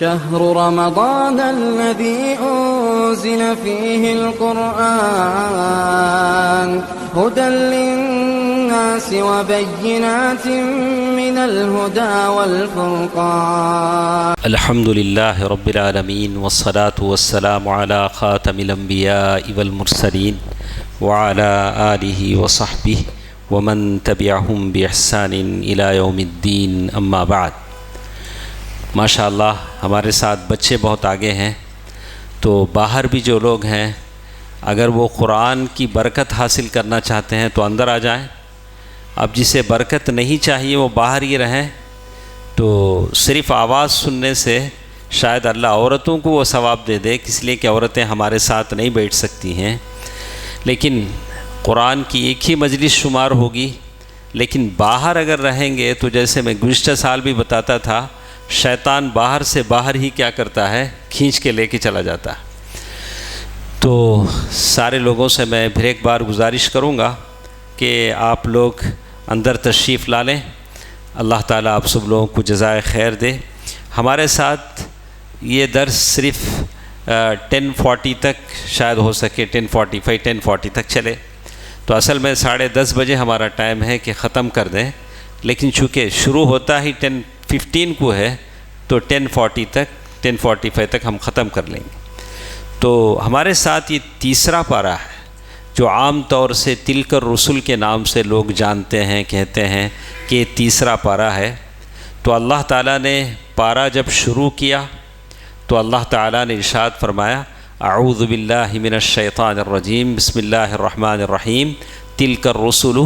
شهر رمضان الذي أنزل فيه القرآن هدى للناس وبينات من الهدى والفرقان. الحمد لله رب العالمين والصلاة والسلام على خاتم الأنبياء والمرسلين وعلى آله وصحبه ومن تبعهم بإحسان إلى يوم الدين. أما بعد. ماشاءاللہ ہمارے ساتھ بچے بہت آگے ہیں، تو باہر بھی جو لوگ ہیں اگر وہ قرآن کی برکت حاصل کرنا چاہتے ہیں تو اندر آ جائیں. اب جسے برکت نہیں چاہیے وہ باہر ہی رہیں. تو صرف آواز سننے سے شاید اللہ عورتوں کو وہ ثواب دے دے، اس لیے کہ عورتیں ہمارے ساتھ نہیں بیٹھ سکتی ہیں، لیکن قرآن کی ایک ہی مجلس شمار ہوگی. لیکن باہر اگر رہیں گے تو جیسے میں گزشتہ سال بھی بتاتا تھا، شیطان باہر سے باہر ہی کیا کرتا ہے، کھینچ کے لے کے چلا جاتا ہے. تو سارے لوگوں سے میں پھر ایک بار گزارش کروں گا کہ آپ لوگ اندر تشریف لا لیں. اللہ تعالیٰ آپ سب لوگوں کو جزائے خیر دے. ہمارے ساتھ یہ درس صرف 10:40 تک شاید ہو سکے، 10:45 10:40 تک چلے. تو اصل میں 10:30 بجے ہمارا ٹائم ہے کہ ختم کر دیں، لیکن چونکہ شروع ہوتا ہی 10:15 کو ہے تو 10:45 تک ہم ختم کر لیں گے. تو ہمارے ساتھ یہ تیسرا پارہ ہے جو عام طور سے تلک الرسل کے نام سے لوگ جانتے ہیں، کہتے ہیں کہ یہ تیسرا پارہ ہے. تو اللہ تعالیٰ نے پارہ جب شروع کیا تو اللہ تعالیٰ نے ارشاد فرمایا، اعوذ باللہ من الشیطان الرجیم، بسم اللہ الرحمن الرحیم، تلک الرسل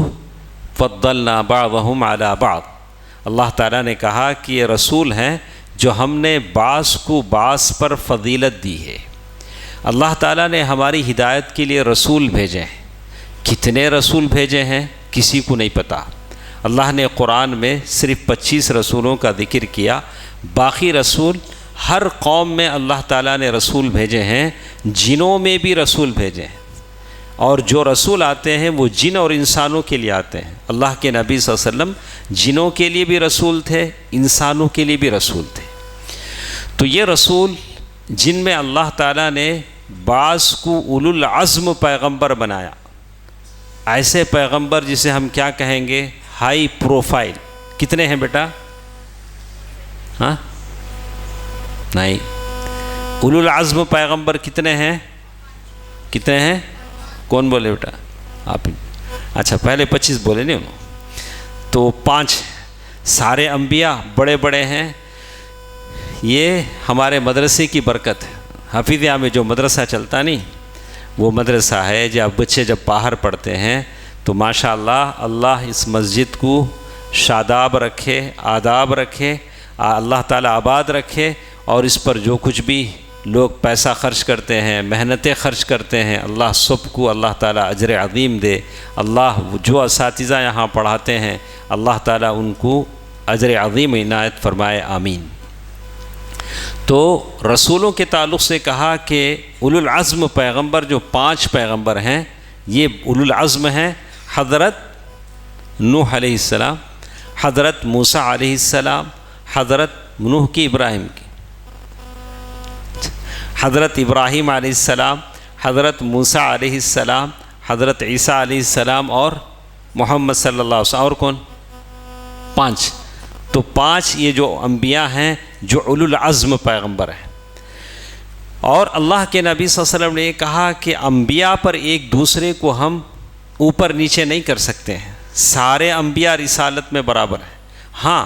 فضلنا بعضهم علی بعض. اللہ تعالیٰ نے کہا کہ یہ رسول ہیں جو ہم نے بعض کو بعض پر فضیلت دی ہے. اللہ تعالیٰ نے ہماری ہدایت کے لیے رسول بھیجے ہیں. کتنے رسول بھیجے ہیں کسی کو نہیں پتہ. اللہ نے قرآن میں صرف 25 رسولوں کا ذکر کیا. باقی رسول ہر قوم میں اللہ تعالیٰ نے رسول بھیجے ہیں. جنوں میں بھی رسول بھیجے ہیں، اور جو رسول آتے ہیں وہ جن اور انسانوں کے لیے آتے ہیں. اللہ کے نبی صلی اللہ علیہ وسلم جنوں کے لیے بھی رسول تھے، انسانوں کے لیے بھی رسول تھے. تو یہ رسول جن میں اللہ تعالیٰ نے بعض کو اولو العزم پیغمبر بنایا، ایسے پیغمبر جسے ہم کیا کہیں گے، ہائی پروفائل. کتنے ہیں بیٹا؟ ہاں نہیں، اولو العزم پیغمبر کتنے ہیں؟ کتنے ہیں؟ کون بولے بیٹا؟ آپ. اچھا پہلے 25 بولے نہیں انہوں. تو 5 سارے انبیاء بڑے بڑے ہیں. یہ ہمارے مدرسے کی برکت ہے. حفیظیہ میں جو مدرسہ چلتا نہیں، وہ مدرسہ ہے جب بچے جب باہر پڑھتے ہیں تو ماشاءاللہ اللہ اس مسجد کو شاداب رکھے، آداب رکھے، اللہ تعالیٰ آباد رکھے. اور اس پر جو کچھ بھی لوگ پیسہ خرچ کرتے ہیں، محنتیں خرچ کرتے ہیں، اللہ سب کو اللہ تعالیٰ اجر عظیم دے. اللہ جو اساتذہ یہاں پڑھاتے ہیں اللہ تعالیٰ ان کو اجر عظیم عنایت فرمائے، آمین. تو رسولوں کے تعلق سے کہا کہ اولو العزم پیغمبر جو 5 پیغمبر ہیں، یہ اولو العزم ہیں. حضرت نوح علیہ السلام، حضرت موسیٰ علیہ السلام، حضرت نوح کی ابراہیم کی، حضرت ابراہیم علیہ السلام، حضرت موسیٰ علیہ السلام، حضرت عیسیٰ علیہ السلام اور محمد صلی اللہ علیہ وسلم. اور کون؟ 5. تو 5 یہ جو انبیاء ہیں جو اولو العزم پیغمبر ہیں. اور اللہ کے نبی صلی اللہ علیہ وسلم نے یہ کہا کہ انبیاء پر ایک دوسرے کو ہم اوپر نیچے نہیں کر سکتے ہیں. سارے انبیاء رسالت میں برابر ہیں. ہاں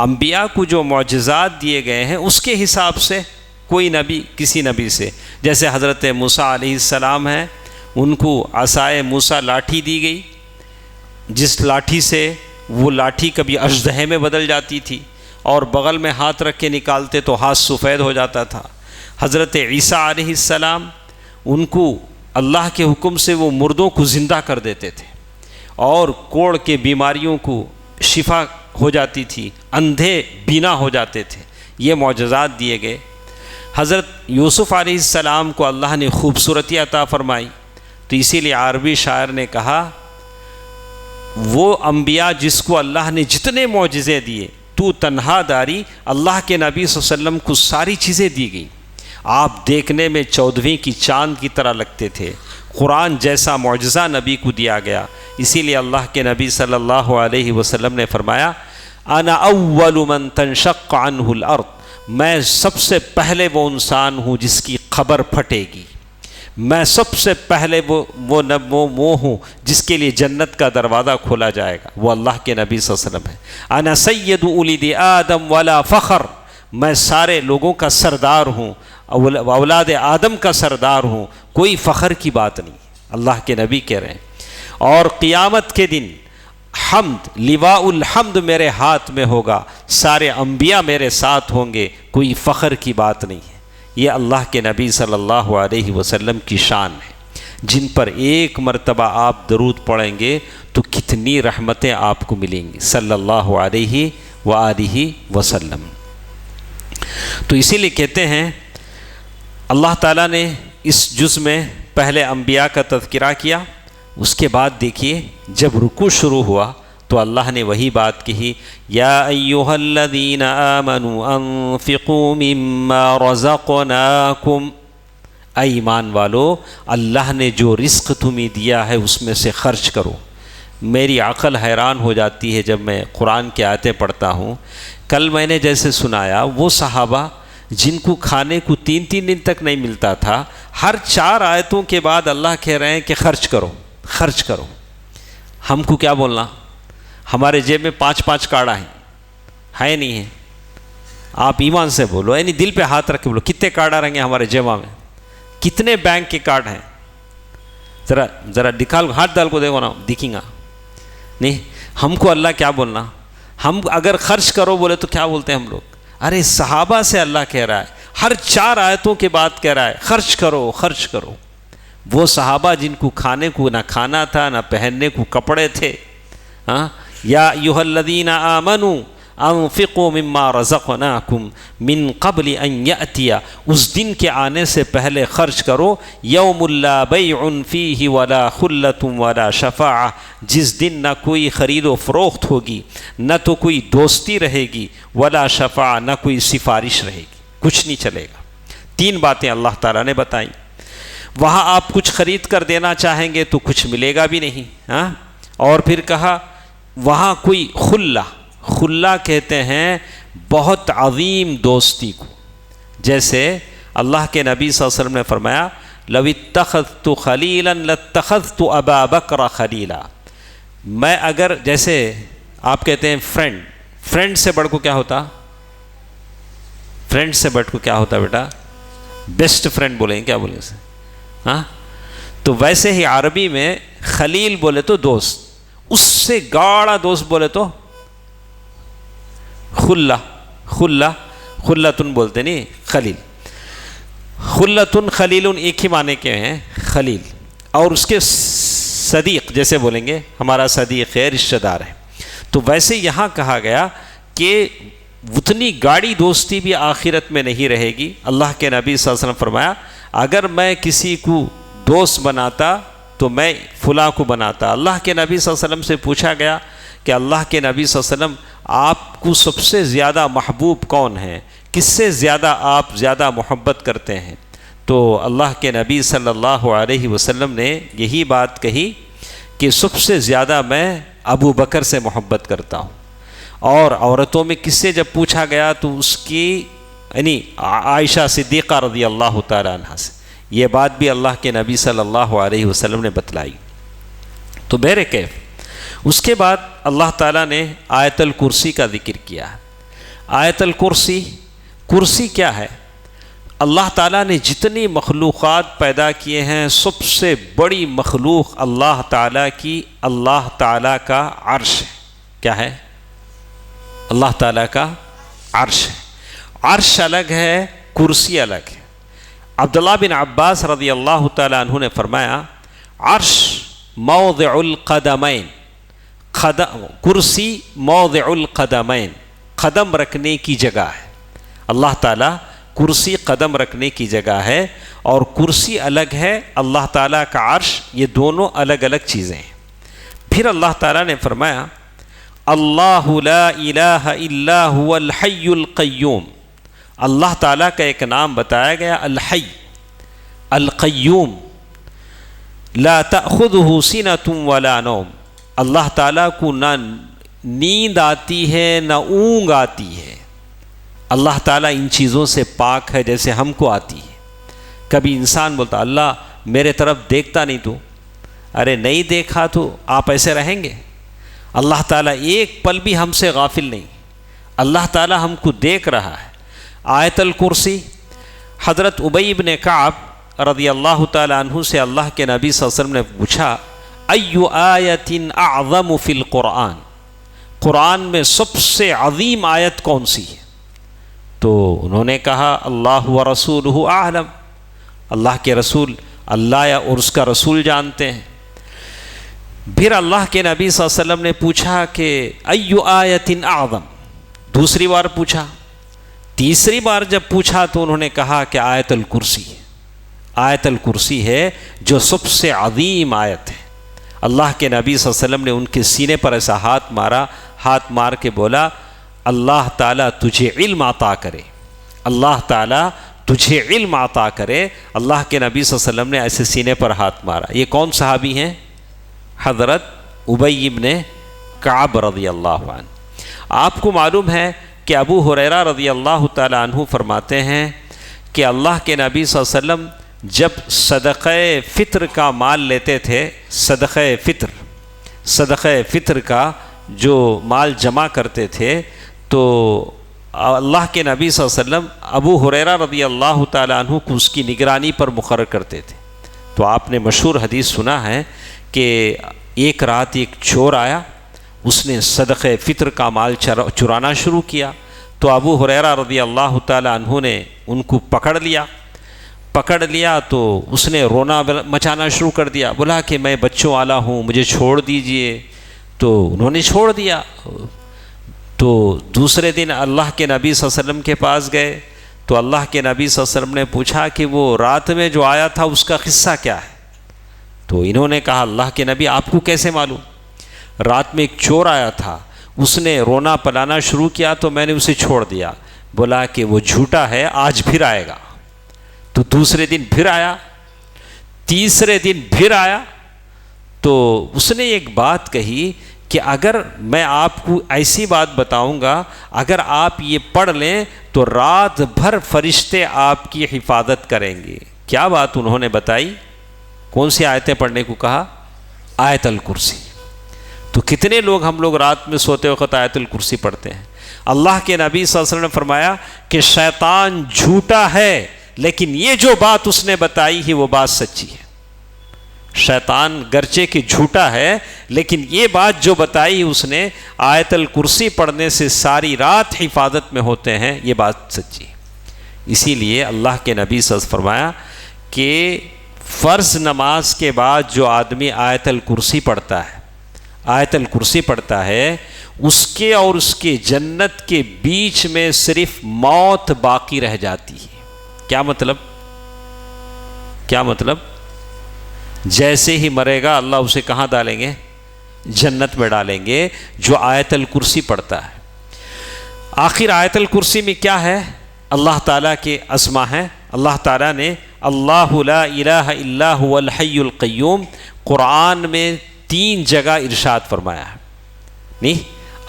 انبیاء کو جو معجزات دیے گئے ہیں اس کے حساب سے کوئی نبی کسی نبی سے، جیسے حضرت موسیٰ علیہ السلام ہیں، ان کو عصائے موسیٰ لاٹھی دی گئی، جس لاٹھی سے وہ لاٹھی کبھی اژدہے میں بدل جاتی تھی، اور بغل میں ہاتھ رکھ کے نکالتے تو ہاتھ سفید ہو جاتا تھا. حضرت عیسیٰ علیہ السلام، ان کو اللہ کے حکم سے وہ مردوں کو زندہ کر دیتے تھے، اور کوڑ کے بیماریوں کو شفا ہو جاتی تھی، اندھے بینا ہو جاتے تھے. یہ معجزات دیے گئے. حضرت یوسف علیہ السلام کو اللہ نے خوبصورتی عطا فرمائی، تو اسی لیے عربی شاعر نے کہا وہ انبیاء جس کو اللہ نے جتنے معجزے دیے تو تنہا داری، اللہ کے نبی صلی اللہ علیہ وسلم کو ساری چیزیں دی گئیں. آپ دیکھنے میں 14ویں کی چاند کی طرح لگتے تھے. قرآن جیسا معجزہ نبی کو دیا گیا. اسی لیے اللہ کے نبی صلی اللہ علیہ وسلم نے فرمایا انا اول من تنشق عنہ الارض، میں سب سے پہلے وہ انسان ہوں جس کی قبر پھٹے گی. میں سب سے پہلے وہ ہوں جس کے لیے جنت کا دروازہ کھولا جائے گا. وہ اللہ کے نبی صلی اللہ علیہ وسلم ہے. انا سید ولد آدم ولا فخر، میں سارے لوگوں کا سردار ہوں، اولاد آدم کا سردار ہوں، کوئی فخر کی بات نہیں. اللہ کے نبی کہہ رہے ہیں. اور قیامت کے دن حمد، لواء الحمد میرے ہاتھ میں ہوگا، سارے انبیاء میرے ساتھ ہوں گے، کوئی فخر کی بات نہیں ہے. یہ اللہ کے نبی صلی اللہ علیہ وسلم کی شان ہے، جن پر ایک مرتبہ آپ درود پڑھیں گے تو کتنی رحمتیں آپ کو ملیں گی صلی اللہ علیہ وآلہ وسلم. تو اسی لیے کہتے ہیں اللہ تعالیٰ نے اس جز میں پہلے انبیاء کا تذکرہ کیا. اس کے بعد دیکھیے جب رکوع شروع ہوا تو اللہ نے وہی بات کہی، یا ایھا الذین آمنوا انفقوا مما رزقناکم، اے ایمان والو اللہ نے جو رزق تمہیں دیا ہے اس میں سے خرچ کرو. میری عقل حیران ہو جاتی ہے جب میں قرآن کی آیتیں پڑھتا ہوں. کل میں نے جیسے سنایا وہ صحابہ جن کو کھانے کو 3 دن تک نہیں ملتا تھا، ہر 4 آیتوں کے بعد اللہ کہہ رہے ہیں کہ خرچ کرو خرچ کرو. ہم کو کیا بولنا؟ ہمارے جیب میں 5 کارڈ ہیں نہیں ہیں؟ آپ ایمان سے بولو، یعنی دل پہ ہاتھ رکھ کے بولو کتنے کارڈ آ رہیں گے ہمارے جیبا میں؟ کتنے بینک کے کارڈ ہیں؟ ذرا دکھال، ہاتھ ڈال کو دیکھو نا، دکھیں گا نہیں. ہم کو اللہ کیا بولنا؟ ہم اگر خرچ کرو بولے تو کیا بولتے ہیں ہم لوگ؟ ارے صحابہ سے اللہ کہہ رہا ہے، ہر 4 آیتوں کے بعد کہہ رہا ہے خرچ کرو خرچ کرو. وہ صحابہ جن کو کھانے کو نہ کھانا تھا نہ پہننے کو کپڑے تھے. یا ایھا الذین آمنوا انفقوا مما رزقناکم من قبل ان یأتی، اس دن کے آنے سے پہلے خرچ کرو. یوم لا بیع فیہ ولا خلۃ ولا شفاعہ، جس دن نہ کوئی خرید و فروخت ہوگی، نہ تو کوئی دوستی رہے گی، ولا شفاعہ، نہ کوئی سفارش رہے گی، کچھ نہیں چلے گا. 3 باتیں اللہ تعالیٰ نے بتائیں. وہاں آپ کچھ خرید کر دینا چاہیں گے تو کچھ ملے گا بھی نہیں. اور پھر کہا وہاں کوئی خلہ کہتے ہیں بہت عظیم دوستی کو. جیسے اللہ کے نبی صلی اللہ علیہ وسلم نے فرمایا لو اتخذت خلیلا لاتخذت ابا بکر خلیلا. میں اگر، جیسے آپ کہتے ہیں فرینڈ سے بڑھ کو کیا ہوتا؟ فرینڈ سے بڑھ کو کیا ہوتا بیٹا؟ بیسٹ فرینڈ بولیں گے، کیا بولیں اسے؟ تو ویسے ہی عربی میں خلیل بولے تو دوست، اس سے گاڑا دوست بولے تو خلتن بولتے نہیں، خلیل. خلتن خلیل ایک ہی معنی کے ہیں خلیل. اور اس کے صدیق جیسے بولیں گے ہمارا صدیق ہے، رشتہ دار ہے. تو ویسے یہاں کہا گیا کہ اتنی گاڑی دوستی بھی آخرت میں نہیں رہے گی. اللہ کے نبی صلی اللہ علیہ وسلم فرمایا اگر میں کسی کو دوست بناتا تو میں فلاں کو بناتا. اللہ کے نبی صلی اللہ علیہ وسلم سے پوچھا گیا کہ اللہ کے نبی صلی اللہ علیہ وسلم آپ کو سب سے زیادہ محبوب کون ہیں؟ کس سے زیادہ آپ زیادہ محبت کرتے ہیں؟ تو اللہ کے نبی صلی اللہ علیہ وسلم نے یہی بات کہی کہ سب سے زیادہ میں ابو بکر سے محبت کرتا ہوں. اور عورتوں میں کس سے جب پوچھا گیا تو اس کی یعنی عائشہ صدیقہ رضی اللہ تعالیٰ عنہ سے. یہ بات بھی اللہ کے نبی صلی اللہ علیہ وسلم نے بتلائی. تو بہرکیف اس کے بعد اللہ تعالیٰ نے آیت الکرسی کا ذکر کیا. آیت کرسی کیا ہے؟ اللہ تعالیٰ نے جتنی مخلوقات پیدا کیے ہیں سب سے بڑی مخلوق اللہ تعالیٰ کی اللہ تعالیٰ کا عرش ہے. کیا ہے؟ اللہ تعالیٰ کا عرش ہے. عرش الگ ہے، کرسی الگ ہے. عبداللہ بن عباس رضی اللہ تعالیٰ عنہ نے فرمایا عرش موضع القدمین، کرسی موضع القدمین، قدم رکھنے کی جگہ ہے. اللہ تعالیٰ کرسی قدم رکھنے کی جگہ ہے، اور کرسی الگ ہے، اللہ تعالیٰ کا عرش، یہ دونوں الگ الگ چیزیں ہیں. پھر اللہ تعالیٰ نے فرمایا اللہ لا الہ الا هو الحی القیوم، اللہ تعالیٰ کا ایک نام بتایا گیا الحی القیوم، لا تأخذہ سنۃ ولا نوم، اللہ تعالیٰ کو نہ نیند آتی ہے نہ اونگ آتی ہے، اللہ تعالیٰ ان چیزوں سے پاک ہے جیسے ہم کو آتی ہے۔ کبھی انسان بولتا اللہ میرے طرف دیکھتا نہیں تو، ارے نہیں دیکھا تو آپ ایسے رہیں گے؟ اللہ تعالیٰ ایک پل بھی ہم سے غافل نہیں، اللہ تعالیٰ ہم کو دیکھ رہا ہے۔ آیت الکرسی، حضرت ابی بن کعب رضی اللہ تعالیٰ عنہ سے اللہ کے نبی صلی اللہ علیہ وسلم نے پوچھا ای آیت اعظم فی القرآن، قرآن میں سب سے عظیم آیت کون سی ہے؟ تو انہوں نے کہا اللہ ورسولہ اعلم، اللہ کے رسول اللہ یا اور اس کا رسول جانتے ہیں۔ پھر اللہ کے نبی صلی اللہ علیہ وسلم نے پوچھا کہ ای آیت اعظم، دوسری بار پوچھا، تیسری بار جب پوچھا تو انہوں نے کہا کہ آیت الکرسی، آیت الکرسی ہے جو سب سے عظیم آیت ہے۔ اللہ کے نبی صلی اللہ علیہ وسلم نے ان کے سینے پر ایسا ہاتھ مارا، ہاتھ مار کے بولا اللہ تعالیٰ تجھے علم عطا کرے، اللہ تعالیٰ تجھے علم عطا کرے۔ اللہ کے نبی صلی اللہ علیہ وسلم نے ایسے سینے پر ہاتھ مارا۔ یہ کون صحابی ہیں؟ حضرت ابی بن کعب رضی اللہ عنہ۔ آپ کو معلوم ہے کہ ابو ہریرہ رضی اللہ تعالیٰ عنہ فرماتے ہیں کہ اللہ کے نبی صلی اللہ علیہ وسلم جب صدقہ فطر کا مال لیتے تھے، صدقہ فطر کا جو مال جمع کرتے تھے، تو اللہ کے نبی صلی اللہ علیہ وسلم ابو ہریرہ رضی اللہ تعالیٰ عنہ کو اس کی نگرانی پر مقرر کرتے تھے۔ تو آپ نے مشہور حدیث سنا ہے کہ ایک رات ایک چور آیا، اس نے صدقہ فطر کا مال چرانا شروع کیا، تو ابو ہریرہ رضی اللہ تعالیٰ عنہ نے ان کو پکڑ لیا تو اس نے رونا مچانا شروع کر دیا، بولا کہ میں بچوں والا ہوں، مجھے چھوڑ دیجئے۔ تو انہوں نے چھوڑ دیا۔ تو دوسرے دن اللہ کے نبی صلی اللہ علیہ وسلم کے پاس گئے، تو اللہ کے نبی صلی اللہ علیہ وسلم نے پوچھا کہ وہ رات میں جو آیا تھا اس کا قصہ کیا ہے؟ تو انہوں نے کہا اللہ کے نبی آپ کو کیسے معلوم؟ رات میں ایک چور آیا تھا، اس نے رونا پلانا شروع کیا تو میں نے اسے چھوڑ دیا۔ بولا کہ وہ جھوٹا ہے، آج پھر آئے گا۔ تو دوسرے دن پھر آیا، تیسرے دن پھر آیا، تو اس نے ایک بات کہی کہ اگر میں آپ کو ایسی بات بتاؤں گا، اگر آپ یہ پڑھ لیں تو رات بھر فرشتے آپ کی حفاظت کریں گے۔ کیا بات انہوں نے بتائی؟ کون سی آیتیں پڑھنے کو کہا؟ آیت الکرسی۔ تو کتنے لوگ ہم لوگ رات میں سوتے وقت آیت الکرسی پڑھتے ہیں؟ اللہ کے نبی صلی اللہ علیہ وسلم نے فرمایا کہ شیطان جھوٹا ہے لیکن یہ جو بات اس نے بتائی ہے وہ بات سچی ہے۔ شیطان گرچہ کہ جھوٹا ہے لیکن یہ بات جو بتائی اس نے، آیت الکرسی پڑھنے سے ساری رات حفاظت میں ہوتے ہیں، یہ بات سچی ہے۔ اسی لیے اللہ کے نبی صلی اللہ علیہ وسلم فرمایا کہ فرض نماز کے بعد جو آدمی آیت الکرسی پڑھتا ہے، آیت الکرسی پڑھتا ہے، اس کے اور اس کے جنت کے بیچ میں صرف موت باقی رہ جاتی ہے۔ کیا مطلب؟ کیا مطلب؟ جیسے ہی مرے گا اللہ اسے کہاں ڈالیں گے؟ جنت میں ڈالیں گے، جو آیت الکرسی پڑھتا ہے۔ آخر آیت الکرسی میں کیا ہے؟ اللہ تعالیٰ کے اسما ہیں۔ اللہ تعالیٰ نے اللہ لا الہ الا هو الحی القیوم قرآن میں 3 جگہ ارشاد فرمایا ہے۔ نہیں،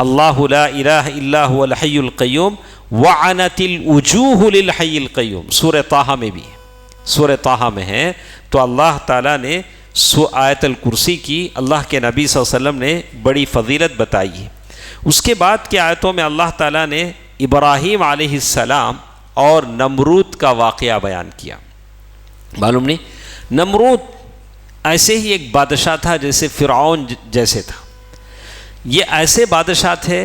اللہ لا الہ الا هو الحی القیوم وعنت الوجوہ للحی القیوم، سورہ طٰہٰ میں بھی ہے، سورہ طٰہٰ میں ہے۔ تو اللہ تعالیٰ نے آیت الکرسی کی اللہ کے نبی صلی اللہ علیہ وسلم نے بڑی فضیلت بتائی ہے۔ اس کے بعد کی آیتوں میں اللہ تعالیٰ نے ابراہیم علیہ السلام اور نمرود کا واقعہ بیان کیا۔ معلوم نہیں، نمرود ایسے ہی ایک بادشاہ تھا جیسے فرعون جیسے تھا۔ یہ ایسے بادشاہ تھے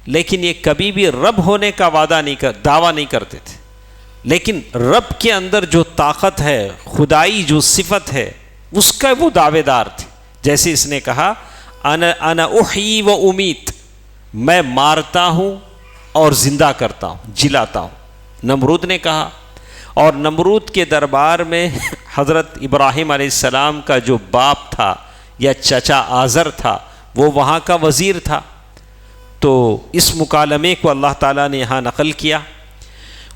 لیکن یہ کبھی بھی رب ہونے کا دعویٰ نہیں کرتے تھے، لیکن رب کے اندر جو طاقت ہے، خدائی جو صفت ہے، اس کا وہ دعوے دار تھے۔ جیسے اس نے کہا انا احیی و امیت، میں مارتا ہوں اور زندہ کرتا ہوں، جلاتا ہوں، نمرود نے کہا۔ اور نمرود کے دربار میں حضرت ابراہیم علیہ السلام کا جو باپ تھا یا چچا آزر تھا، وہ وہاں کا وزیر تھا۔ تو اس مکالمے کو اللہ تعالیٰ نے یہاں نقل کیا۔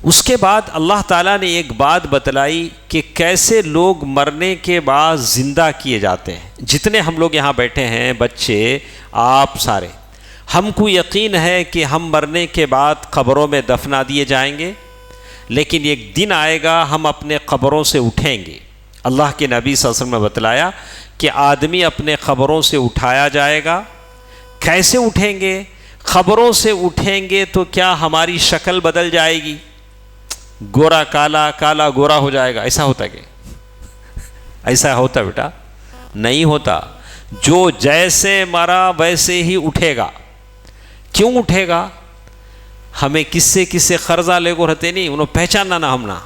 اس کے بعد اللہ تعالیٰ نے ایک بات بتلائی کہ کیسے لوگ مرنے کے بعد زندہ کیے جاتے ہیں۔ جتنے ہم لوگ یہاں بیٹھے ہیں، بچے، آپ سارے، ہم کو یقین ہے کہ ہم مرنے کے بعد قبروں میں دفنا دیے جائیں گے، لیکن ایک دن آئے گا ہم اپنے قبروں سے اٹھیں گے۔ اللہ کے نبی صلی اللہ علیہ وسلم نے بتلایا کہ آدمی اپنے قبروں سے اٹھایا جائے گا۔ کیسے اٹھیں گے؟ قبروں سے اٹھیں گے تو کیا ہماری شکل بدل جائے گی؟ گورا کالا، کالا گورا ہو جائے گا؟ ایسا ہوتا کہ ایسا ہوتا بیٹا؟ نہیں ہوتا۔ جو جیسے مرا ویسے ہی اٹھے گا۔ کیوں اٹھے گا؟ ہمیں کس سے قرضہ لے کو رہتے نہیں، انہوں پہچاننا نہ ہم نہ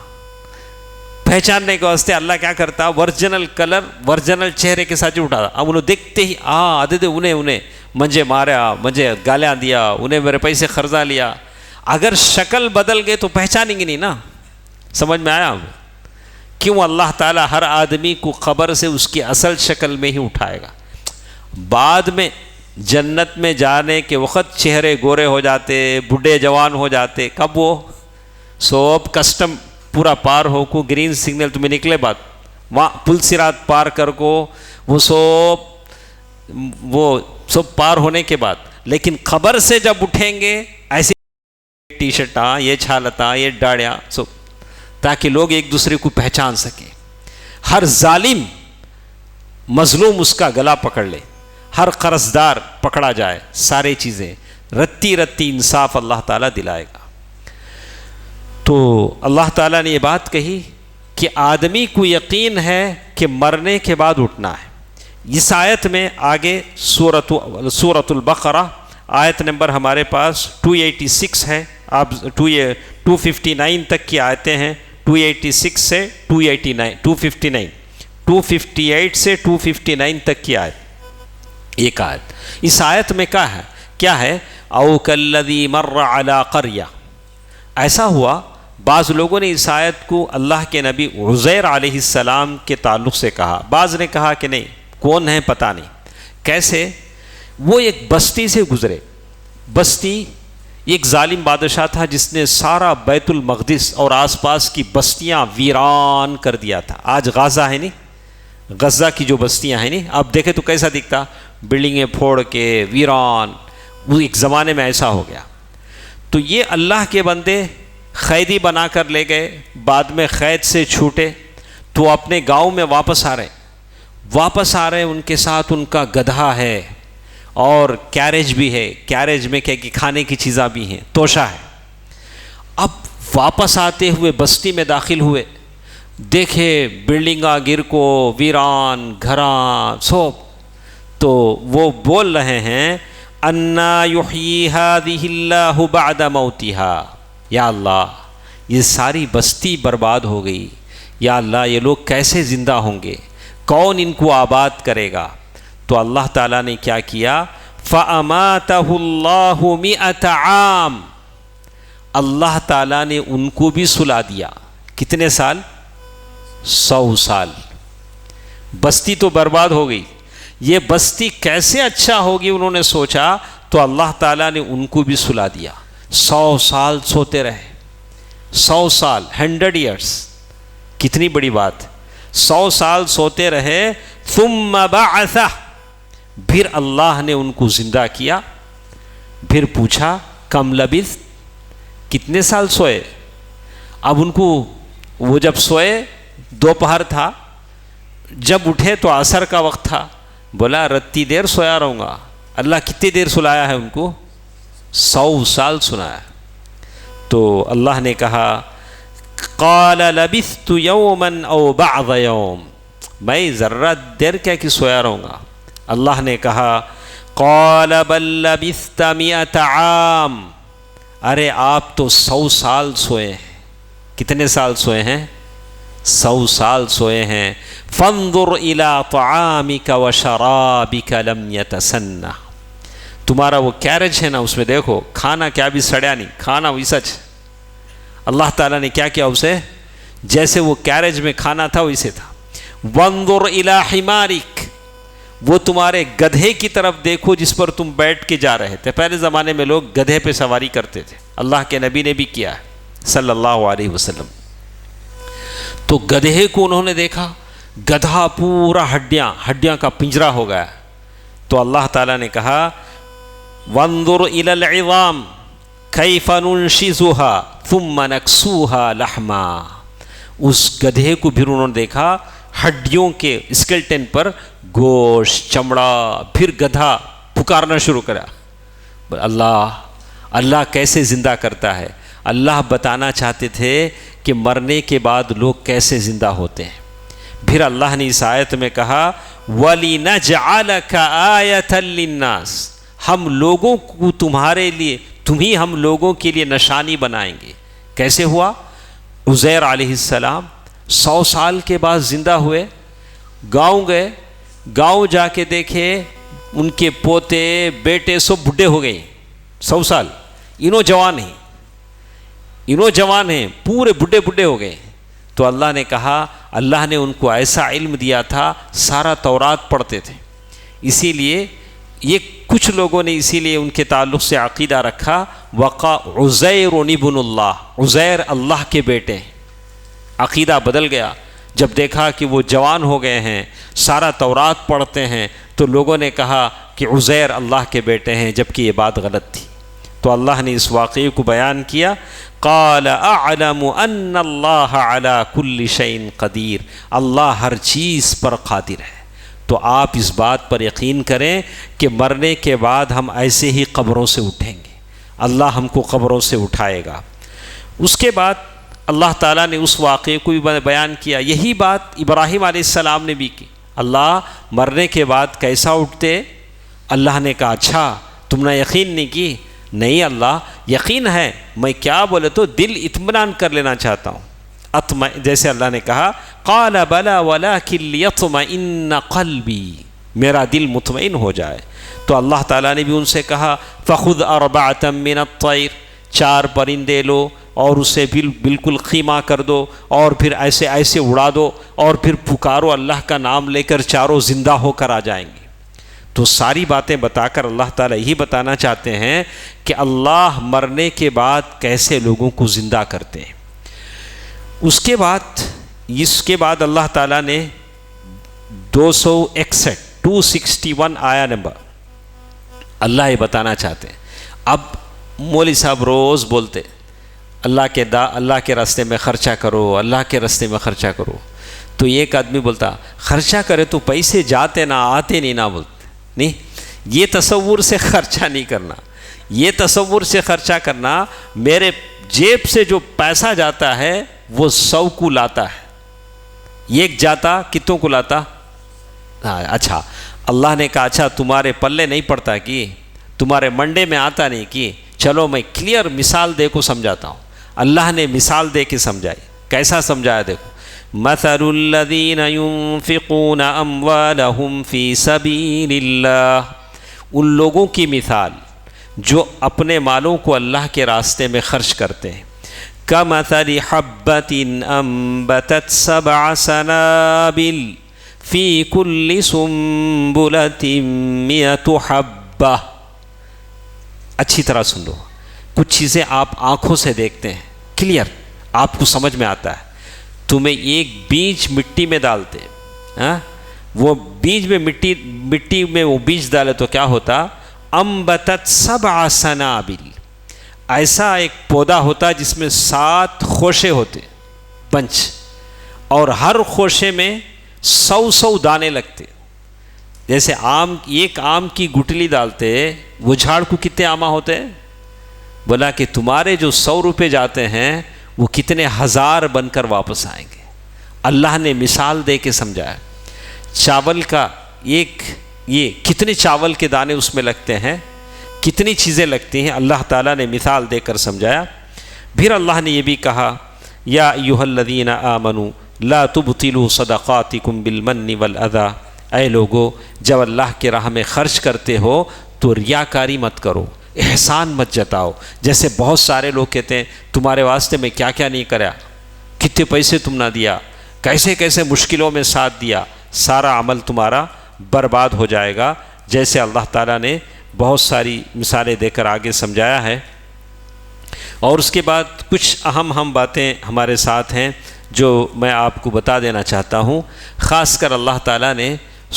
پہچاننے کے واسطے اللہ کیا کرتا، ورجنل کلر ورجنل چہرے کے ساتھ اٹھا۔ اب انہوں دیکھتے ہی آدھے انہیں مجھے مارا، مجھے گالیاں دیا، انہیں میرے پیسے قرضہ لیا۔ اگر شکل بدل گئے تو پہچانیں گے نہیں نا۔ سمجھ میں آیا؟ کیوں اللہ تعالیٰ ہر آدمی کو قبر سے اس کی اصل شکل میں ہی اٹھائے گا۔ بعد میں جنت میں جانے کے وقت چہرے گورے ہو جاتے، بڈھے جوان ہو جاتے۔ کب؟ وہ سوب کسٹم پورا پار ہو کو، گرین سگنل تمہیں نکلے بعد وہاں پل صراط پار کر کو، وہ سب پار ہونے کے بعد۔ لیکن قبر سے جب اٹھیں گے ایسے ٹی شرٹاں، یہ چھالتاں، یہ ڈاڑیاں سب، تاکہ لوگ ایک دوسرے کو پہچان سکیں۔ ہر ظالم مظلوم اس کا گلا پکڑ لے، ہر قرضدار پکڑا جائے، سارے چیزیں رتی رتی انصاف اللہ تعالیٰ دلائے گا۔ تو اللہ تعالیٰ نے یہ بات کہی کہ آدمی کو یقین ہے کہ مرنے کے بعد اٹھنا ہے۔ اس آیت میں آگے سورۃ البقرہ آیت نمبر ہمارے پاس 286 ہے، آپ 259 تک کی آیتیں ہیں، 286 سے 259 258 سے 259 تک کی آیت، ایک آیت۔ اس آیت میں کیا ہے؟ او کالذی مر علی قریہ، ایسا ہوا بعض لوگوں نے اس آیت کو اللہ کے نبی عزیر علیہ السلام کے تعلق سے کہا، بعض نے کہا کہ نہیں، کون ہے پتہ نہیں۔ کیسے؟ وہ ایک بستی سے گزرے، بستی ایک ظالم بادشاہ تھا جس نے سارا بیت المقدس اور آس پاس کی بستیاں ویران کر دیا تھا۔ آج غزہ ہے نہیں، غزہ کی جو بستیاں ہیں نہیں، آپ دیکھیں تو کیسا دکھتا، بلڈنگیں پھوڑ کے ویران، وہ ایک زمانے میں ایسا ہو گیا۔ تو یہ اللہ کے بندے قیدی بنا کر لے گئے، بعد میں قید سے چھوٹے تو اپنے گاؤں میں واپس آ رہے، ان کے ساتھ ان کا گدھا ہے اور کیریج بھی ہے، کیریج میں کہ کھانے کی چیزاں بھی ہیں، توشہ ہے۔ اب واپس آتے ہوئے بستی میں داخل ہوئے، دیکھے بلڈنگاں گر کو، ویران گھراں سب، تو وہ بول رہے ہیں انا یحیی ہذہ اللہ بعد موتہا، یا اللہ یہ ساری بستی برباد ہو گئی، یا اللہ یہ لوگ کیسے زندہ ہوں گے، کون ان کو آباد کرے گا؟ تو اللہ تعالیٰ نے کیا کیا؟ فَأَمَاتَهُ اللَّهُ 100 عام، اللہ تعالیٰ نے ان کو بھی سلا دیا۔ کتنے سال؟ 100 سال۔ بستی تو برباد ہو گئی، یہ بستی کیسے اچھا ہوگی انہوں نے سوچا، تو اللہ تعالیٰ نے ان کو بھی سلا دیا۔ 100 سال سوتے رہے، 100 سال 100 ایئرس، کتنی بڑی بات۔ 100 سال سوتے رہے، ثم بعثہ، پھر اللہ نے ان کو زندہ کیا۔ پھر پوچھا کم لبثت، کتنے سال سوئے؟ اب ان کو وہ جب سوئے دوپہر تھا، جب اٹھے تو عصر کا وقت تھا، بولا رتی دیر سویا رہوں گا۔ اللہ کتنی دیر سلایا ہے ان کو؟ 100 سال سنایا۔ تو اللہ نے کہا قال لبثت یوما او بعض یوم، میں ذرہ دیر کیا کہ سویا رہوں گا۔ اللہ نے کہا قال بل لبثت 100 عام، ارے آپ تو 100 سال سوئے ہیں۔ کتنے سال سوئے ہیں؟ 100 سال سوئے ہیں۔ فانظر الى طعامك وشرابك لم يتسنہ، تمہارا وہ کیریج ہے نا، اس میں دیکھو کھانا کیا بھی سڑیا نہیں، کھانا وہی سچ۔ اللہ تعالیٰ نے کیا کیا اسے؟ جیسے وہ کیریج میں کھانا تھا ویسے تھا۔ وانظر الى حمارک، وہ تمہارے گدھے کی طرف دیکھو جس پر تم بیٹھ کے جا رہے تھے. پہلے زمانے میں لوگ گدھے پہ سواری کرتے تھے, اللہ کے نبی نے بھی کیا ہے صلی اللہ علیہ وسلم. تو گدھے کو انہوں نے دیکھا, گدھا پورا ہڈیاں کا پنجرا ہو گیا. تو اللہ تعالیٰ نے کہا وانظر الی العظام کیف ننشزها ثم نکسوها لحما. اس گدھے کو پھر انہوں نے دیکھا, ہڈیوں کے اسکیلٹن پر گوشت, چمڑا. پھر گدھا پکارنا شروع کرا, اللہ کیسے زندہ کرتا ہے. اللہ بتانا چاہتے تھے کہ مرنے کے بعد لوگ کیسے زندہ ہوتے ہیں. پھر اللہ نے اس آیت میں کہا وَلِنَجْعَلَكَ آیَةً لِلنَّاسِ, ہم لوگوں کو تمہارے لیے, تمہیں ہم لوگوں کے لیے نشانی بنائیں گے. کیسے ہوا؟ عزیر علیہ السلام 100 سال کے بعد زندہ ہوئے. گاؤں گئے, گاؤں جا کے دیکھے ان کے پوتے بیٹے سب بڈھے ہو گئے. 100 سال انہوں جوان ہیں, پورے بڈھے ہو گئے. تو اللہ نے کہا, اللہ نے ان کو ایسا علم دیا تھا, سارا تورات پڑھتے تھے. اسی لیے یہ کچھ لوگوں نے اسی لیے ان کے تعلق سے عقیدہ رکھا عزیر ابن اللہ, عزیر اللہ کے بیٹے. عقیدہ بدل گیا جب دیکھا کہ وہ جوان ہو گئے ہیں, سارا تورات پڑھتے ہیں, تو لوگوں نے کہا کہ عزیر اللہ کے بیٹے ہیں, جبکہ یہ بات غلط تھی. تو اللہ نے اس واقعے کو بیان کیا, قال اعلم ان اللہ علی کل شیء قدیر, اللہ ہر چیز پر قادر ہے. تو آپ اس بات پر یقین کریں کہ مرنے کے بعد ہم ایسے ہی قبروں سے اٹھیں گے, اللہ ہم کو قبروں سے اٹھائے گا. اس کے بعد اللہ تعالیٰ نے اس واقعے کو بھی بیان کیا. یہی بات ابراہیم علیہ السلام نے بھی کی. اللہ مرنے کے بعد کیسا اٹھتے؟ اللہ نے کہا اچھا تم نے یقین نہیں کی؟ نہیں اللہ یقین ہے, میں کیا بولے تو دل اطمینان کر لینا چاہتا ہوں. جیسے اللہ نے کہا قال بلا ولکن لیطمئن قلبی, میرا دل مطمئن ہو جائے. تو اللہ تعالیٰ نے بھی ان سے کہا فخذ اربعۃ من الطیر, 4 پرندے لو اور اسے بالکل خیمہ کر دو, اور پھر ایسے اڑا دو, اور پھر پکارو اللہ کا نام لے کر, چاروں زندہ ہو کر آ جائیں گے. تو ساری باتیں بتا کر اللہ تعالیٰ یہی بتانا چاہتے ہیں کہ اللہ مرنے کے بعد کیسے لوگوں کو زندہ کرتے ہیں. اس کے بعد اللہ تعالیٰ نے 261 آیا نمبر اللہ یہ بتانا چاہتے ہیں. اب مولوی صاحب روز بولتے اللہ کے راستے میں خرچہ کرو, اللہ کے راستے میں خرچہ کرو. تو ایک آدمی بولتا خرچہ کرے تو پیسے جاتے نہ آتے نہیں بولتے. نہیں, یہ تصور سے خرچہ نہیں کرنا, یہ تصور سے خرچہ کرنا میرے جیب سے جو پیسہ جاتا ہے وہ 100 کو لاتا ہے, ایک جاتا کتوں کو لاتا؟ اچھا اللہ نے کہا اچھا تمہارے پلے نہیں پڑتا کہ تمہارے منڈے میں آتا نہیں کہ, چلو میں کلیئر مثال دے کو سمجھاتا ہوں. اللہ نے مثال دے کے سمجھائی. کیسا سمجھایا دیکھو, مثل الذین ينفقون اموالهم فی سبیل اللہ, ان لوگوں کی مثال جو اپنے مالوں کو اللہ کے راستے میں خرچ کرتے ہیں. کمثل حبۃ انبتت 7 سنابل فی کل سنبلۃ 100 حبۃ. اچھی طرح سن لو, کچھ چیزیں آپ آنکھوں سے دیکھتے ہیں, کلیئر آپ کو سمجھ میں آتا ہے. تمہیں ایک بیج مٹی میں ڈالتے, وہ بیج میں مٹی میں وہ بیج ڈالے تو کیا ہوتا؟ انبتت 7 سنابل, ایسا ایک پودا ہوتا جس میں 7 خوشے ہوتے, بنچ, اور ہر خوشے میں 100 دانے لگتے. جیسے ایک آم کی گٹلی ڈالتے, وہ جھاڑ کو کتنے آما ہوتے؟ بولا کہ تمہارے جو 100 روپے جاتے ہیں وہ کتنے 1000 بن کر واپس آئیں گے. اللہ نے مثال دے کے سمجھایا. چاول کا یہ کتنے چاول کے دانے اس میں لگتے ہیں, کتنی چیزیں لگتی ہیں, اللہ تعالیٰ نے مثال دے کر سمجھایا. پھر اللہ نے یہ بھی کہا یا ایھا الذین آمنوا لا تبطلوا صدقاتکم بالمن والاذی, اے لوگو جب اللہ کے راہ میں خرچ کرتے ہو تو ریاکاری مت کرو, احسان مت جتاؤ. جیسے بہت سارے لوگ کہتے ہیں تمہارے واسطے میں کیا کیا نہیں کرا, کتنے پیسے تم نہ دیا, کیسے کیسے مشکلوں میں ساتھ دیا, سارا عمل تمہارا برباد ہو جائے گا، جیسے اللہ تعالیٰ نے بہت ساری مثالیں دے کر آگے سمجھایا ہے۔ اور اس کے بعد کچھ اہم باتیں ہمارے ساتھ ہیں جو میں آپ کو بتا دینا چاہتا ہوں۔ خاص کر اللہ تعالیٰ نے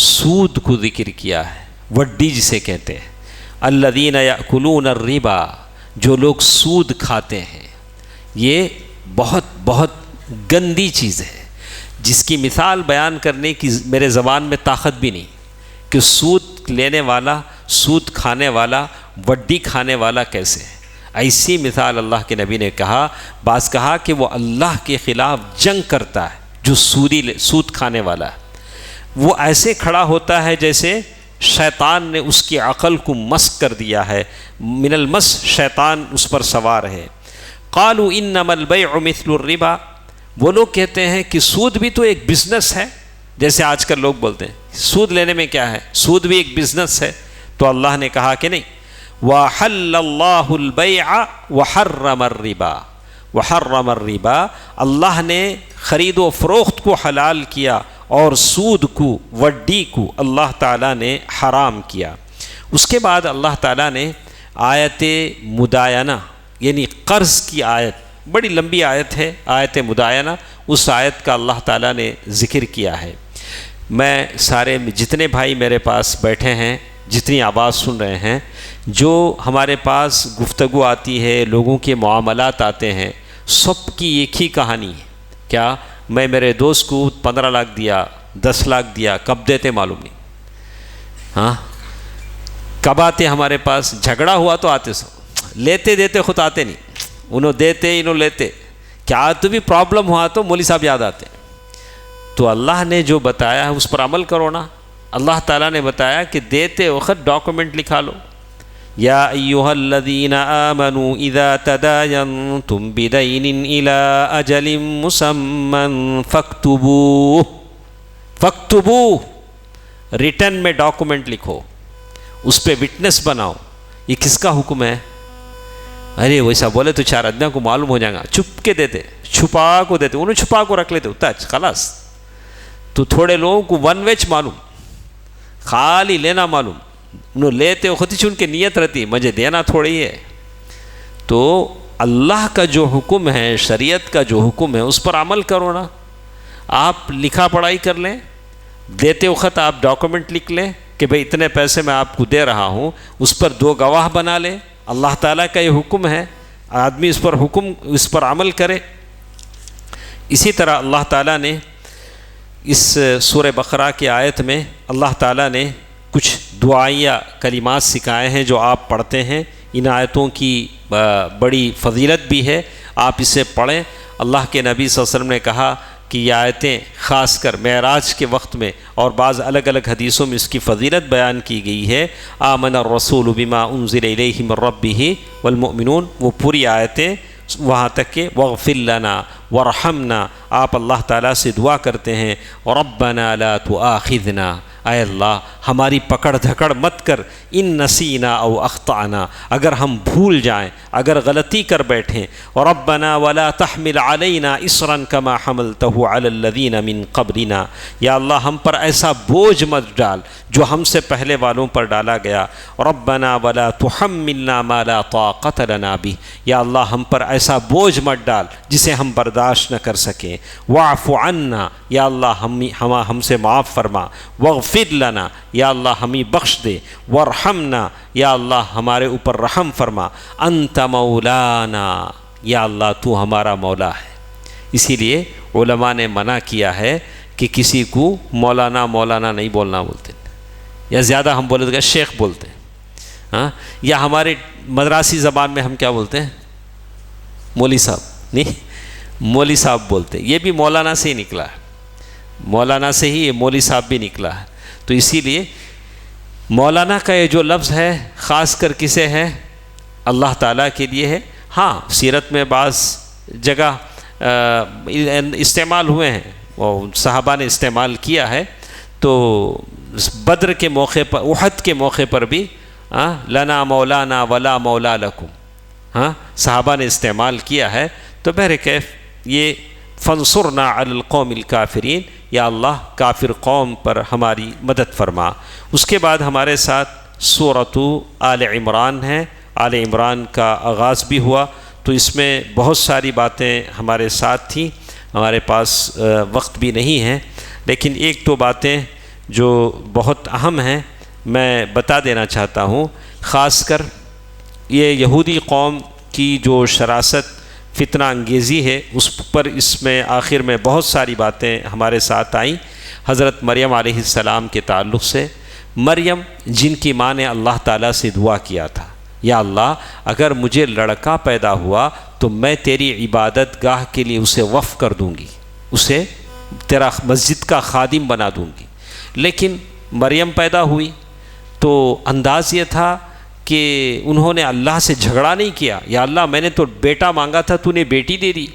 سود کو ذکر کیا ہے، وڈی جسے کہتے ہیں، الذین یأکلون الربا، جو لوگ سود کھاتے ہیں، یہ بہت گندی چیز ہے، جس کی مثال بیان کرنے کی میرے زبان میں طاقت بھی نہیں کہ سود لینے والا، سود کھانے والا، وڈی کھانے والا کیسے ہے۔ ایسی مثال اللہ کے نبی نے کہا، بعض کہا کہ وہ اللہ کے خلاف جنگ کرتا ہے جو سود کھانے والا ہے، وہ ایسے کھڑا ہوتا ہے جیسے شیطان نے اس کی عقل کو مسخ کر دیا ہے، من المس، شیطان اس پر سوار ہے۔ قالوا انما البیع مثل الربا، وہ لوگ کہتے ہیں کہ سود بھی تو ایک بزنس ہے، جیسے آج کل لوگ بولتے ہیں سود لینے میں کیا ہے، سود بھی ایک بزنس ہے۔ تو اللہ نے کہا کہ نہیں، وَحَلَّ اللَّهُ الْبَيْعَ وَحَرَّمَ الرِّبَا، وَحَرَّمَ الرِّبَا، اللہ نے خرید و فروخت کو حلال کیا اور سود کو، وڈی کو اللہ تعالیٰ نے حرام کیا۔ اس کے بعد اللہ تعالیٰ نے آیت مداینہ یعنی قرض کی آیت، بڑی لمبی آیت ہے آیت مداینہ، اس آیت کا اللہ تعالیٰ نے ذکر کیا ہے۔ میں سارے جتنے بھائی میرے پاس بیٹھے ہیں، جتنی آواز سن رہے ہیں، جو ہمارے پاس گفتگو آتی ہے، لوگوں کے معاملات آتے ہیں، سب کی ایک ہی کہانی ہے، کیا میں میرے دوست کو 15 لاکھ دیا، 10 لاکھ دیا، کب دیتے معلوم نہیں، ہاں کب آتے ہمارے پاس، جھگڑا ہوا تو آتے سو، لیتے دیتے خود آتے نہیں، انہوں دیتے انہوں لیتے، کیا تو بھی پرابلم ہوا تو مولوی صاحب یاد آتے۔ تو اللہ نے جو بتایا ہے اس پر عمل کرو نا۔ اللہ تعالیٰ نے بتایا کہ دیتے وقت ڈاکومنٹ لکھا لو، یا ایھا الذین آمنوا اذا تداینتم بدین الی اجل مسمی فاکتبوہ، ریٹن میں ڈاکومنٹ لکھو، اس پہ وٹنس بناؤ۔ یہ کس کا حکم ہے؟ ارے ویسا بولے تو 4 آدمیوں کو معلوم ہو جائے گا، چھپ کے دیتے، چھپا کو دیتے، انہوں چھپا کو رکھ لیتے ہوتا ہے خلاص۔ تو تھوڑے لوگوں کو ون ویچ معلوم، خالی لینا معلوم، انہوں لیتے ہو خود ہی ان کی نیت رہتی مجھے دینا تھوڑی ہے۔ تو اللہ کا جو حکم ہے، شریعت کا جو حکم ہے، اس پر عمل کرو نا۔ آپ لکھا پڑھائی کر لیں، دیتے وقت آپ ڈاکومنٹ لکھ لیں کہ بھئی اتنے پیسے میں آپ کو دے رہا ہوں، اس پر 2 گواہ بنا لیں، اللہ تعالیٰ کا یہ حکم ہے، آدمی اس پر عمل کرے۔ اسی طرح اللہ تعالیٰ نے اس سورہ بقرہ کی آیت میں اللہ تعالیٰ نے کچھ دعائیہ کلمات سکھائے ہیں جو آپ پڑھتے ہیں۔ ان آیتوں کی بڑی فضیلت بھی ہے، آپ اسے پڑھیں۔ اللہ کے نبی صلی اللہ علیہ وسلم نے کہا کہ یہ آیتیں خاص کر معراج کے وقت میں اور بعض الگ الگ حدیثوں میں اس کی فضیلت بیان کی گئی ہے۔ آمن الرسول بما انزل الیہ من ربہ والمؤمنون، وہ پوری آیتیں وہاں تک کہ واغفر لنا وارحمنا، آپ اللہ تعالیٰ سے دعا کرتے ہیں، ربنا لا تؤاخذنا، اے اللہ ہماری پکڑ دھکڑ مت کر، ان نسینا او اخطأنا، اگر ہم بھول جائیں، اگر غلطی کر بیٹھیں، ربنا ولا تحمل علینا اصرا کما حملته علی الذین من قبلنا، یا اللہ ہم پر ایسا بوجھ مت ڈال جو ہم سے پہلے والوں پر ڈالا گیا، ربنا ولا تحملنا ما لا طاقت لنا به، یا اللہ ہم پر ایسا بوجھ مت ڈال جسے ہم برداشت نہ کر سکیں، واعف عنا، یا اللہ ہم سے معاف فرما، واغفر لنا، یا اللہ ہمیں بخش دے، وارحمنا، یا اللہ ہمارے اوپر رحم فرما، انت مولانا، یا اللہ تو ہمارا مولا ہے۔ اسی لیے علماء نے منع کیا ہے کہ کسی کو مولانا مولانا نہیں بولنا بولتے، یا زیادہ ہم بولے تو شیخ بولتے ہیں، ہاں، یا ہمارے مدراسی زبان میں ہم کیا بولتے ہیں، مولوی صاحب، نہیں مولوی صاحب بولتے، یہ بھی مولانا سے ہی نکلا ہے، مولانا سے ہی یہ مولوی صاحب بھی نکلا ہے۔ تو اسی لیے مولانا کا یہ جو لفظ ہے خاص کر کسے ہے، اللہ تعالیٰ کے لیے ہے۔ ہاں سیرت میں بعض جگہ استعمال ہوئے ہیں، وہ صحابہ نے استعمال کیا ہے، تو بدر کے موقع پر، احد کے موقع پر بھی لنا مولانا ولا مولا لکم، ہاں صحابہ نے استعمال کیا ہے۔ تو بہرکیف یہ فانصرنا علی القوم الکافرین، یا اللہ کافر قوم پر ہماری مدد فرما۔ اس کے بعد ہمارے ساتھ سورۃ آل عمران ہے، آل عمران کا آغاز بھی ہوا، تو اس میں بہت ساری باتیں ہمارے ساتھ تھیں، ہمارے پاس وقت بھی نہیں ہے، لیکن ایک دو باتیں جو بہت اہم ہیں میں بتا دینا چاہتا ہوں۔ خاص کر یہ یہودی قوم کی جو شراست فتنہ انگیزی ہے اس پر اس میں آخر میں بہت ساری باتیں ہمارے ساتھ آئیں حضرت مریم علیہ السلام کے تعلق سے۔ مریم جن کی ماں نے اللہ تعالیٰ سے دعا کیا تھا، یا اللہ اگر مجھے لڑکا پیدا ہوا تو میں تیری عبادت گاہ کے لیے اسے وقف کر دوں گی، اسے تیرا مسجد کا خادم بنا دوں گی۔ لیکن مریم پیدا ہوئی تو انداز یہ تھا کہ انہوں نے اللہ سے جھگڑا نہیں کیا، یا اللہ میں نے تو بیٹا مانگا تھا تو نے بیٹی دے دی،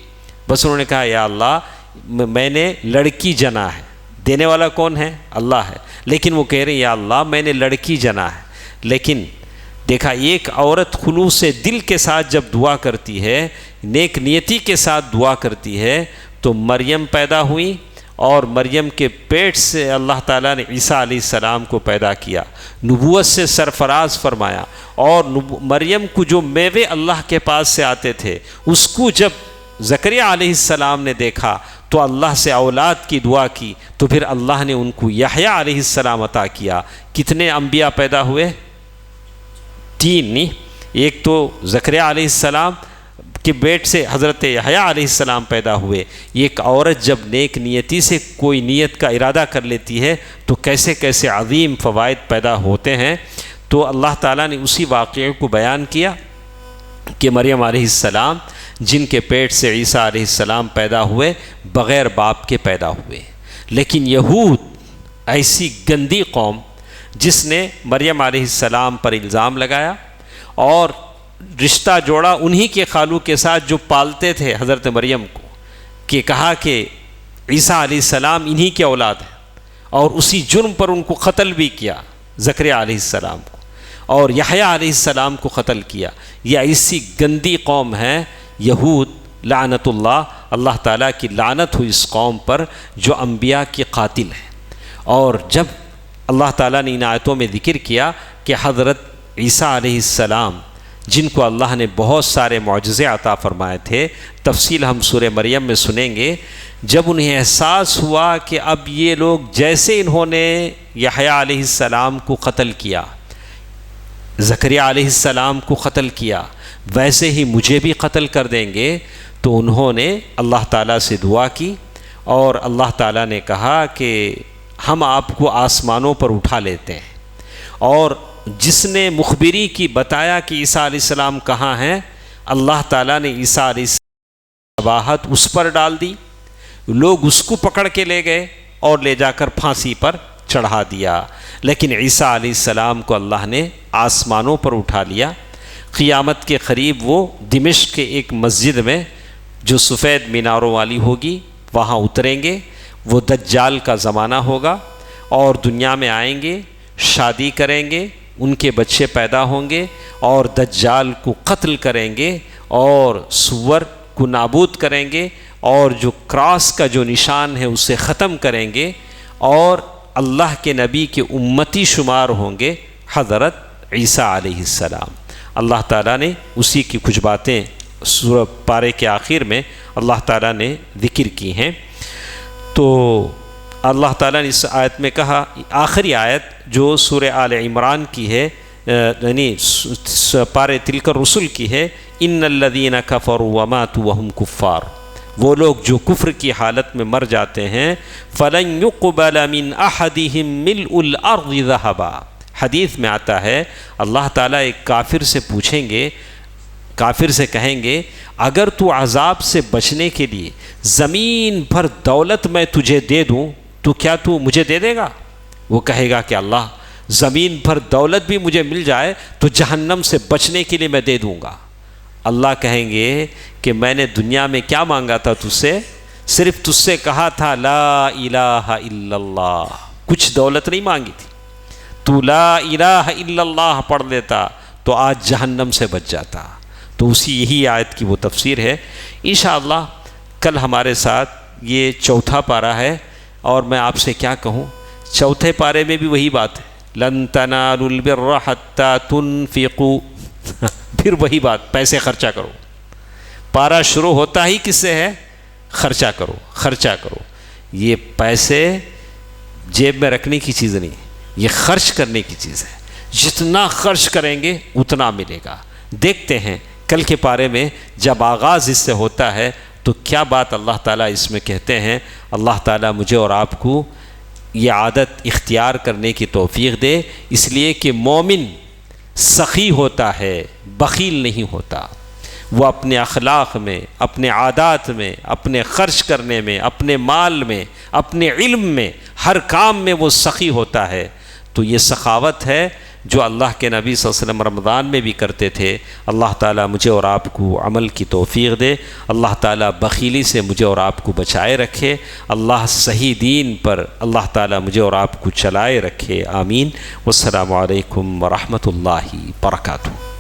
بس انہوں نے کہا یا اللہ میں نے لڑکی جنا ہے، دینے والا کون ہے؟ اللہ ہے، لیکن وہ کہہ رہے ہیں یا اللہ میں نے لڑکی جنا ہے۔ لیکن دیکھا ایک عورت خلوص سے دل کے ساتھ جب دعا کرتی ہے، نیک نیتی کے ساتھ دعا کرتی ہے، تو مریم پیدا ہوئی، اور مریم کے پیٹ سے اللہ تعالیٰ نے عیسیٰ علیہ السلام کو پیدا کیا، نبوت سے سرفراز فرمایا، اور مریم کو جو میوے اللہ کے پاس سے آتے تھے اس کو جب زکریہ علیہ السلام نے دیکھا تو اللہ سے اولاد کی دعا کی، تو پھر اللہ نے ان کو یحییٰ علیہ السلام عطا کیا۔ کتنے انبیاء پیدا ہوئے؟ 3 نہیں، ایک تو زکریہ علیہ السلام کے بیٹ سے حضرت یحییٰ علیہ السلام پیدا ہوئے۔ ایک عورت جب نیک نیتی سے کوئی نیت کا ارادہ کر لیتی ہے تو کیسے کیسے عظیم فوائد پیدا ہوتے ہیں۔ تو اللہ تعالیٰ نے اسی واقعے کو بیان کیا کہ مریم علیہ السلام جن کے پیٹ سے عیسیٰ علیہ السلام پیدا ہوئے بغیر باپ کے پیدا ہوئے۔ لیکن یہود ایسی گندی قوم جس نے مریم علیہ السلام پر الزام لگایا اور رشتہ جوڑا انہی کے خالو کے ساتھ جو پالتے تھے حضرت مریم کو، کہ کہا کہ عیسیٰ علیہ السلام انہی کے اولاد ہیں، اور اسی جرم پر ان کو قتل بھی کیا، زکریا علیہ السلام کو، اور یحییٰ علیہ السلام کو قتل کیا۔ یہ ایسی گندی قوم ہے یہود، لعنت اللہ تعالیٰ کی لعنت ہوئی اس قوم پر جو انبیاء کی قاتل ہیں۔ اور جب اللہ تعالیٰ نے ان آیتوں میں ذکر کیا کہ حضرت عیسیٰ علیہ السلام جن کو اللہ نے بہت سارے معجزے عطا فرمائے تھے، تفصیل ہم سورہ مریم میں سنیں گے، جب انہیں احساس ہوا کہ اب یہ لوگ جیسے انہوں نے یحییٰ علیہ السلام کو قتل کیا، زکریہ علیہ السلام کو قتل کیا، ویسے ہی مجھے بھی قتل کر دیں گے، تو انہوں نے اللہ تعالیٰ سے دعا کی، اور اللہ تعالیٰ نے کہا کہ ہم آپ کو آسمانوں پر اٹھا لیتے ہیں۔ اور جس نے مخبری کی بتایا کہ عیسیٰ علیہ السلام کہاں ہیں، اللہ تعالیٰ نے عیسیٰ علیہ السلام شباہت اس پر ڈال دی، لوگ اس کو پکڑ کے لے گئے اور لے جا کر پھانسی پر چڑھا دیا۔ لیکن عیسیٰ علیہ السلام کو اللہ نے آسمانوں پر اٹھا لیا۔ قیامت کے قریب وہ دمشق کے ایک مسجد میں جو سفید میناروں والی ہوگی وہاں اتریں گے، وہ دجال کا زمانہ ہوگا، اور دنیا میں آئیں گے، شادی کریں گے، ان کے بچے پیدا ہوں گے، اور دجال کو قتل کریں گے، اور سور کو نابود کریں گے، اور جو کراس کا جو نشان ہے اسے ختم کریں گے، اور اللہ کے نبی کے امتی شمار ہوں گے حضرت عیسیٰ علیہ السلام۔ اللہ تعالیٰ نے اسی کی کچھ باتیں سورہ پارے کے آخر میں اللہ تعالیٰ نے ذکر کی ہیں۔ تو اللہ تعالیٰ نے اس آیت میں کہا، آخری آیت جو سورہ آل عمران کی ہے، یعنی پارے تلک الرسل کی ہے، ان الذین کفروا وماتوا وہم کفار، وہ لوگ جو کفر کی حالت میں مر جاتے ہیں، فلن يقبل من احدهم ملء الارض ذهبا، حدیث میں آتا ہے اللہ تعالیٰ ایک کافر سے پوچھیں گے، کافر سے کہیں گے اگر تو عذاب سے بچنے کے لیے زمین بھر دولت میں تجھے دے دوں تو کیا تو مجھے دے دے گا؟ وہ کہے گا کہ اللہ زمین بھر دولت بھی مجھے مل جائے تو جہنم سے بچنے کے لیے میں دے دوں گا۔ اللہ کہیں گے کہ میں نے دنیا میں کیا مانگا تھا تجھ سے؟ صرف تجھ سے کہا تھا لا الہ الا اللہ، کچھ دولت نہیں مانگی تھی، تو لا الہ الا اللہ پڑھ لیتا تو آج جہنم سے بچ جاتا۔ تو اسی یہی آیت کی وہ تفسیر ہے۔ انشاءاللہ کل ہمارے ساتھ یہ چوتھا پارہ ہے، اور میں آپ سے کیا کہوں، چوتھے پارے میں بھی وہی بات ہے، لن تنالوا البر حتی تنفقوا پھر وہی بات، پیسے خرچہ کرو۔ پارہ شروع ہوتا ہی کس سے ہے؟ خرچہ کرو، خرچہ کرو۔ یہ پیسے جیب میں رکھنے کی چیز نہیں، یہ خرچ کرنے کی چیز ہے۔ جتنا خرچ کریں گے اتنا ملے گا۔ دیکھتے ہیں کل کے پارے میں جب آغاز اس سے ہوتا ہے تو کیا بات اللہ تعالیٰ اس میں کہتے ہیں۔ اللہ تعالیٰ مجھے اور آپ کو یہ عادت اختیار کرنے کی توفیق دے، اس لیے کہ مومن سخی ہوتا ہے، بخیل نہیں ہوتا۔ وہ اپنے اخلاق میں، اپنے عادات میں، اپنے خرچ کرنے میں، اپنے مال میں، اپنے علم میں، ہر کام میں وہ سخی ہوتا ہے۔ تو یہ سخاوت ہے جو اللہ کے نبی صلی اللہ علیہ وسلم رمضان میں بھی کرتے تھے۔ اللہ تعالیٰ مجھے اور آپ کو عمل کی توفیق دے، اللہ تعالیٰ بخیلی سے مجھے اور آپ کو بچائے رکھے، اللہ صحیح دین پر اللہ تعالیٰ مجھے اور آپ کو چلائے رکھے، آمین۔ والسلام علیکم ورحمۃ اللہ وبرکاتہ۔